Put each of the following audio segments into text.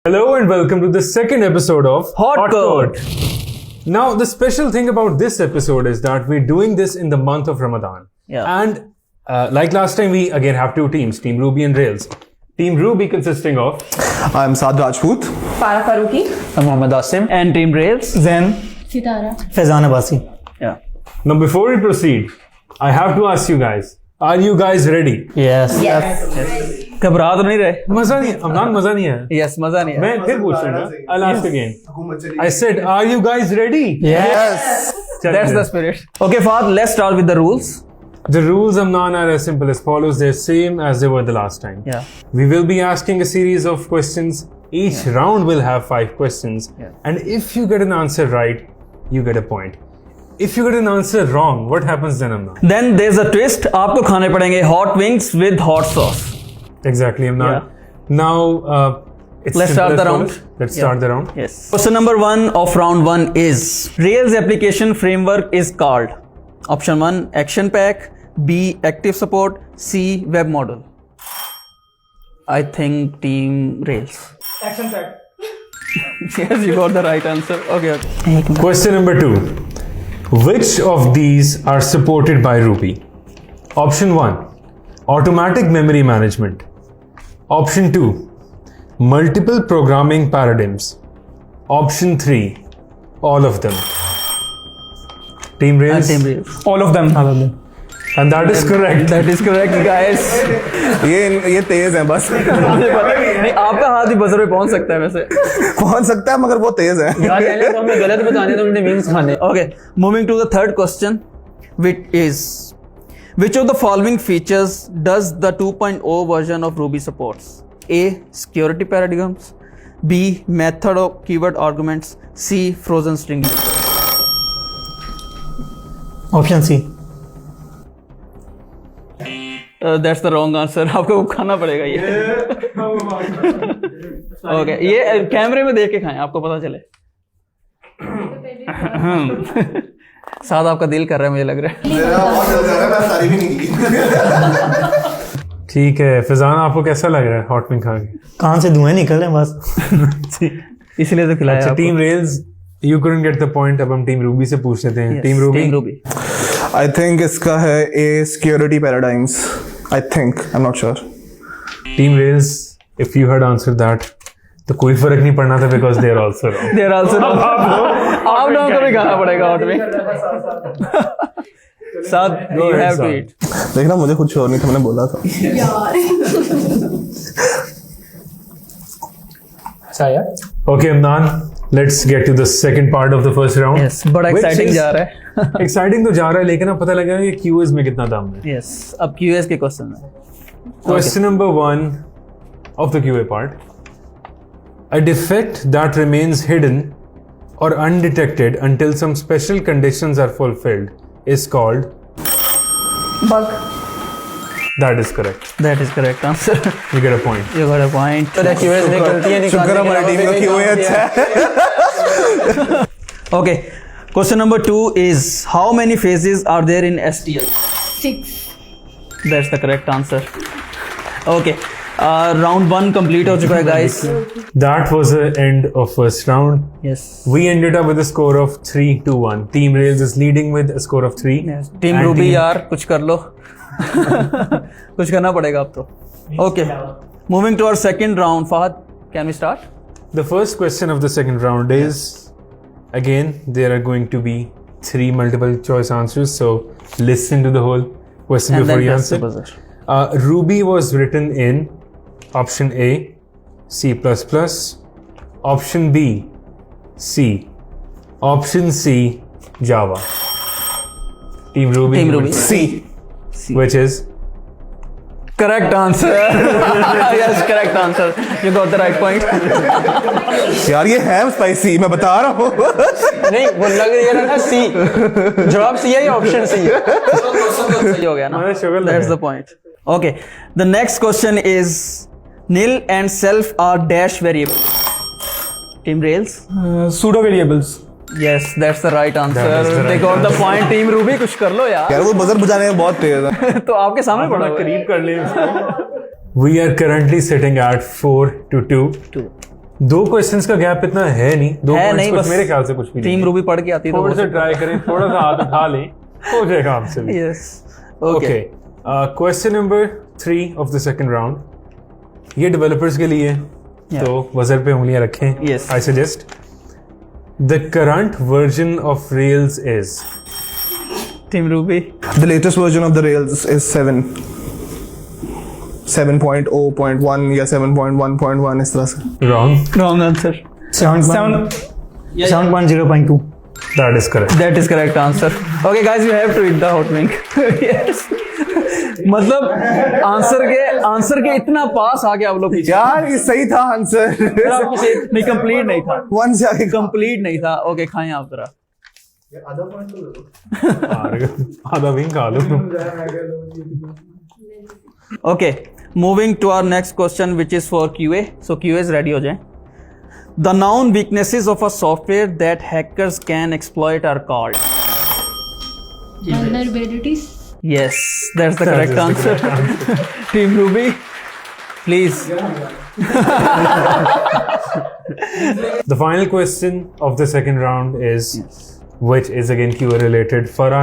Hello and welcome to the second episode of Hot Code. Now, the special thing about this episode is that we're doing this in the month of Ramadan. Yeah. And like last time, we again have two teams, Team Ruby and Rails. Team Ruby consisting of... I'm Saad Rajput. Farah Faruqi. I'm Mohammed Asim. And Team Rails. Zen. Sitara. Faizan Abbasi. Yeah. Now, before we proceed, I have to ask you guys, are you guys ready? Yes. Yes. घबरा तो नहीं रहे? मजा नहीं है, अमरान मजा नहीं है. Yes, मजा नहीं है. मैं फिर पूछ रहा हूँ. I'll ask again. I said, are you guys ready? Yes. That's the spirit. Okay, Fahad, let's start with the rules. The rules, Amnan, are as simple as follows. They're same as they were the last time. Yeah. We will be asking a series of questions. Each round will have 5 questions. Yeah. And if you get an answer right, you get a point. If you get an answer wrong, what happens then, Amnan? Then there's a twist. आपको खाने पड़ेंगे hot wings with hot sauce. Exactly, Amnan. Yeah. Now, it's Let's simple start as the follows. round. Let's start the round. Yes. Question number 1 of round 1 is Rails application framework is called option 1 Action Pack, B Active Support, C Web Model. I think Team Rails. Action Pack. Yes, you got the right answer. Okay. Question number 2. Which of these are supported by Ruby? Option 1. Automatic memory management. Option 2. Multiple programming paradigms. Option 3. All of them. Team Rails. Team Rails. All of them. And that is correct. That is correct, guys. ये तेज है बस. नहीं, आपका हाथ भी buzzer पे पहुंच सकता है वैसे. पहुंच सकता है मगर वो तेज है. पहले तो हमें गलत बताने तो उन्होंने मीम्स खाने. Okay, moving to the third question, which of the following features does the 2.0 version of Ruby supports? A. Security paradigms. B. Method of keyword arguments. C. Frozen string. Option C. That's the wrong answer. आपको खाना पड़ेगा ये. Okay, ये कैमरे में देख के खाएं, आपको पता चले. साथ आपका दिल कर रहा है, मुझे लग रहा है. मेरा बहुत दिल कर रहा है, मैं सारी भी नहीं की. ठीक है, फिजान आपको कैसा लग रहा है हॉट विंग खा के? कान से धुएं निकल रहे हैं बस. इसलिए तो खिलाया. अच्छा, आपको. Team rails you couldn't get the point. अब हम टीम रूबी से पूछ लेते हैं. Yes, team Ruby. Team Ruby. I think इसका है A security paradigms. I think. I'm not sure. Team rails, if you had answered that, तो कोई फर्क नहीं पड़ना था because they are also wrong. They are also wrong. आप लोगों को भी खाना पड़ेगा हॉट में. साथ you have to eat. देखना मुझे कुछ और नहीं था, मैंने बोला था. अच्छा यार. Okay, Amnan, let's get to the second part of the first round. Yes, बड़ा Which exciting is- जा रहा है. Exciting तो जा रहा है, लेकिन अब पता लगा कि QS में कितना दम है. Yes, अब QS के क्वेश्चन है. Question number 1 of the QA part. A defect that remains hidden or undetected until some special conditions are fulfilled is called... Bug. That is correct. That is correct answer. You get a point. You got a point. तो QS ने गलतियां निकाल शुक्र हमारी team का QA अच्छा है. Okay. Question number 2 is how many phases are there in STL? 6. That's the correct answer. Okay. Round 1 complete हो चुका है, guys. That was the end of first round. Yes. We ended up with a score of 3-1. Team Rails is leading with a score of 3. Yes. Team And Ruby यार कुछ कर लो. कुछ करना पड़ेगा अब तो. Okay. Moving to our second round. Fahad, can we start? The first question of the second round is, again, there are going to be 3 multiple choice answers. So listen to the whole question And before then you press the answer. buzzer. Ruby was written in option A, C++, option B, C, option C, Java. Team Ruby. Team Ruby. C. Which is? Correct answer. Yes, correct answer. You got the right point. यार ये है spicy, मैं बता रहा हूँ. नहीं, वो लग रहा था C. जवाब C है या ऑप्शन C है? सही हो गया ना? हमारा शुगर लगा. That's the point. Okay. The next question is nil and self are dash variable. Team Rails. Pseudo variables. Yes, that's the right answer. That is the They right got the answer. point. Team Ruby, कुछ कर लो यार. यार वो buzzer बजाने में बहुत तेज है. तो आपके सामने पड़ा हुआ है. करीब कर ले. We are currently sitting at 4-2. दो क्वेश्चंस का गैप इतना है नहीं, दो है points नहीं, कुछ बस मेरे ख्याल से कुछ भी टीम नहीं। रूबी पढ़ के आती है तो थोड़ा सा ट्राई करें, थोड़ा सा हाथ उठा लें, हो जाएगा आपसे भी। Yes okay, okay question number 3 of the second round, ये डेवलपर्स के लिए है, तो बजर पे उंगलियां रखें। Yes. I suggest the current version of rails is. Team Ruby The latest version of the Rails is 7.0.1 या 7.1.1 इस तरह से। Wrong, wrong answer 7.0.2. That is correct. That is correct answer. Okay guys, you have to eat the hot wing. Yes, मतलब answer के इतना पास आ गया आप लोग। यार ये सही था आंसर। नहीं, कंप्लीट नहीं था, 1 से आगे कंप्लीट नहीं था। ओके, खाएं आप जरा। आधा विंग खा लो तुम। Okay, moving to our next question, which is for QA. So QAs ready हो जाएं. The known weaknesses of a software that hackers can exploit are called. Vulnerabilities. Yes, that's the correct is the answer. Team Ruby, please. The final question of the second round is, which is again QA related. Farah,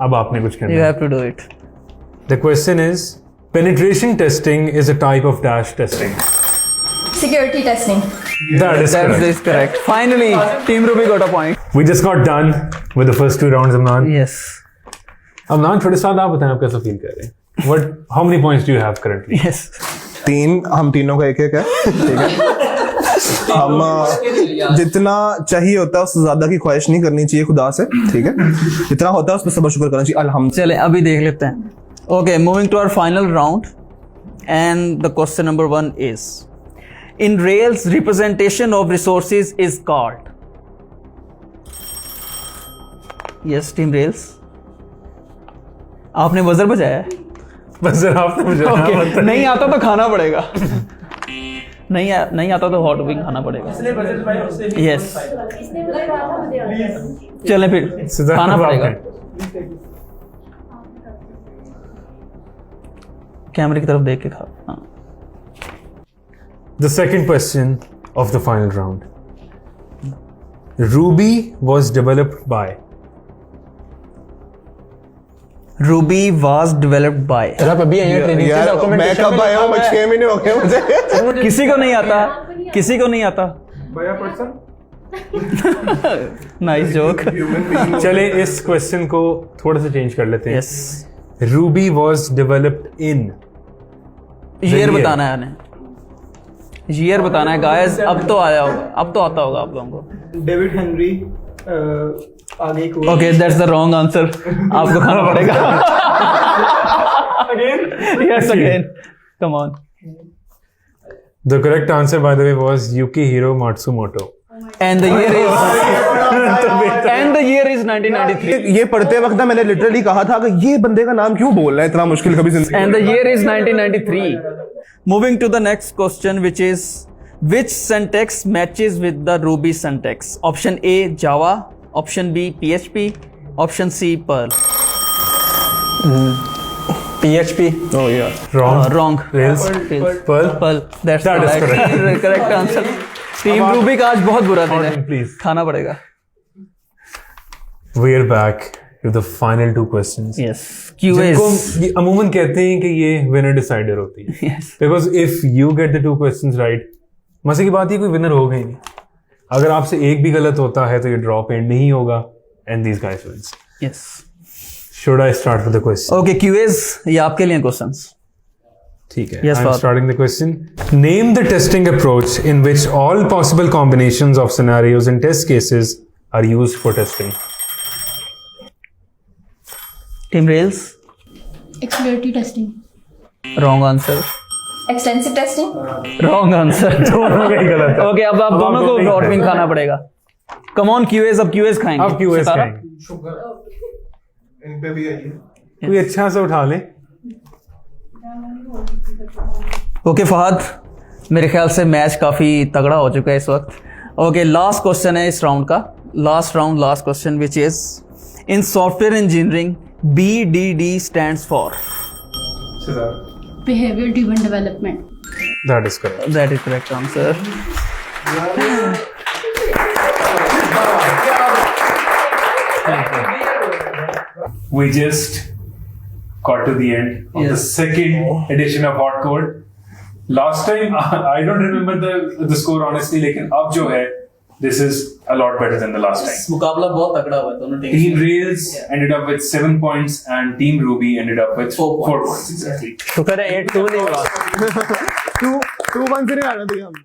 अब आपने कुछ करना You है। have to do it. The question is, penetration testing is a type of dash testing. Security testing. That is That correct. is correct. Finally, Team Ruby got a point. We just got done with the first 2 rounds, Amnan. Yes. Amnan, थोड़े साथ आप बताएं आप कैसा feel कर रहे हैं? How many points do you have currently? Yes. 3, हम तीनों का एक है, ठीक है। हम जितना चाहिए होता है उससे ज्यादा की ख्वाहिश नहीं करनी चाहिए खुदा से, ठीक है। जितना होता है उस पर सबर शुक्र करना चाहिए, अल्हम्दुलिल्लाह। चले अभी देख लेते हैं। Okay, moving to our final round, and the question number 1 is, in Rails, representation of resources is called. Yes, Team Rails. आपने बजर बजाया है? बस जरा आपने मुझे Okay. नहीं आता तो खाना पड़ेगा। नहीं आता तो हॉट विंग खाना पड़ेगा। Yes. चलें फिर, खाना पड़ेगा। कैमरे की तरफ देख के खाओ। हाँ। The second question of the final round. Ruby was developed by. Ruby was developed by. आप अभी आए हैं ट्रेनिंग से, यार मैं documentation कब में आया हूँ? लिखा हुआ है। 6 महीने हो गए मुझे। किसी को नहीं आता, किसी को नहीं आता। Nice joke. चले इस क्वेश्चन को थोड़ा सा चेंज कर लेते हैं। Yes, Ruby was developed in. Year बताना है हमें, ईयर बताना है गाइस। अब तो आया होगा, अब तो आता होगा आप लोगों को। डेविड हेनरी आगे को। Okay, that's the wrong answer. आपको खाना पड़ेगा। Yes, again, come on. The correct answer, by the way, was Yukihiro Matsumoto. And the year is 1993। ये पढ़ते वक्त ना मैंने लिटरली कहा था कि ये बंदे का नाम क्यों बोल रहा है इतना मुश्किल कभी जिंदगी में। And the year is 1993. Moving to the next question, which is, which syntax matches with the Ruby syntax? Option A, Java. Option B, PHP. Option C, Perl. PHP. Oh yeah. Wrong. Wrong. Rails. Pearl. Pearl. That's That is correct. Correct answer. Team अब Ruby का आज बहुत बुरा दिन है। Please. खाना पड़ेगा। We are back to the final 2 questions. Yes. QA जिनको is. ये अमूमन कहते हैं कि ये winner decider होती है। Yes. Because if you get the 2 questions right, मजे की बात है कोई winner होगा ही नहीं। अगर आपसे एक भी गलत होता है तो ये ड्रॉप एंड नहीं होगा and these guys wins. Yes. Should I start with the question? Okay, QAs, ये आपके लिए questions. ठीक है. Yes, I'm Father. starting the question. Name the testing approach in which all possible combinations of scenarios and test cases are used for testing. Team Rails. Exploratory testing. Wrong answer. Extensive testing. Wrong answer. दोनों का ही गलत है। Okay, अब आप दोनों को दोनों ही hot wing खाएं। खाना पड़ेगा। कम ऑन QAs, अब QAs खाएंगे। अब QAs सितारा? खाएंगे। इन पे भी आइए। कोई अच्छा सा उठा ले। ओके फहद, मेरे ख्याल से मैच काफ़ी तगड़ा हो चुका है इस वक्त। ओके, लास्ट क्वेश्चन है इस राउंड का। Last question which is, in software engineering BDD stands for. Behavior driven development. That is correct. That is correct answer. we just got to the end of the Yes. second edition of Hot Code. Last time, I don't remember the score honestly, लेकिन अब जो है, this is a lot better than the last time. मुकाबला बहुत तगड़ा हुआ है दोनों team Team Rails ended up with 7 points and Team Ruby ended up with 4 points exactly. शुक्र है 8-2 नहीं हुआ. 2-1 से नहीं आना दिया हमने.